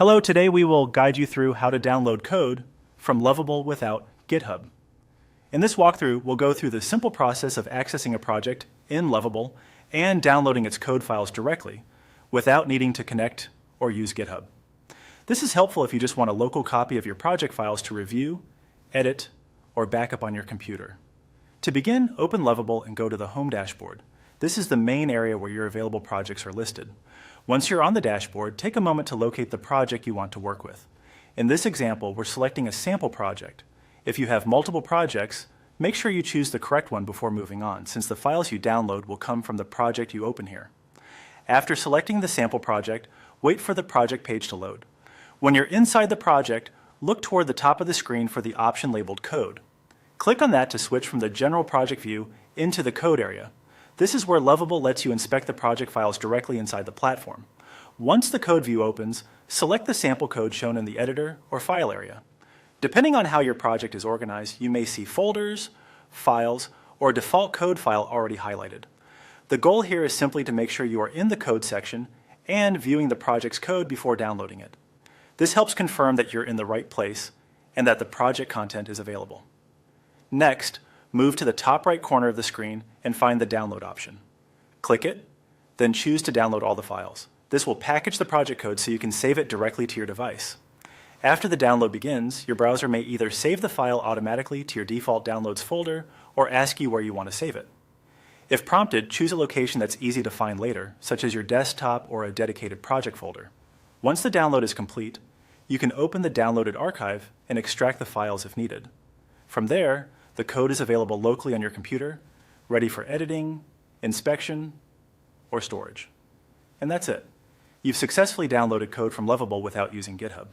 Hello, today we will guide you through how to download code from Lovable without GitHub. In this walkthrough, we'll go through the simple process of accessing a project in Lovable and downloading its code files directly without needing to connect or use GitHub. This is helpful if you just want a local copy of your project files to review, edit, or back up on your computer. To begin, open Lovable and go to the Home dashboard. This is the main area where your available projects are listed. Once you're on the dashboard, take a moment to locate the project you want to work with. In this example, we're selecting a sample project. If you have multiple projects, make sure you choose the correct one before moving on, since the files you download will come from the project you open here. After selecting the sample project, wait for the project page to load. When you're inside the project, look toward the top of the screen for the option labeled Code. Click on that to switch from the general project view into the code area. This is where Lovable lets you inspect the project files directly inside the platform. Once the code view opens, select the sample code shown in the editor or file area. Depending on how your project is organized, you may see folders, files, or a default code file already highlighted. The goal here is simply to make sure you are in the code section and viewing the project's code before downloading it. This helps confirm that you're in the right place and that the project content is available. Next, move to the top right corner of the screen and find the download option. Click it, then choose to download all the files. This will package the project code so you can save it directly to your device. After the download begins, your browser may either save the file automatically to your default downloads folder or ask you where you want to save it. If prompted, choose a location that's easy to find later, such as your desktop or a dedicated project folder. Once the download is complete, you can open the downloaded archive and extract the files if needed. From there, the code is available locally on your computer, ready for editing, inspection, or storage. And that's it. You've successfully downloaded code from Lovable without using GitHub.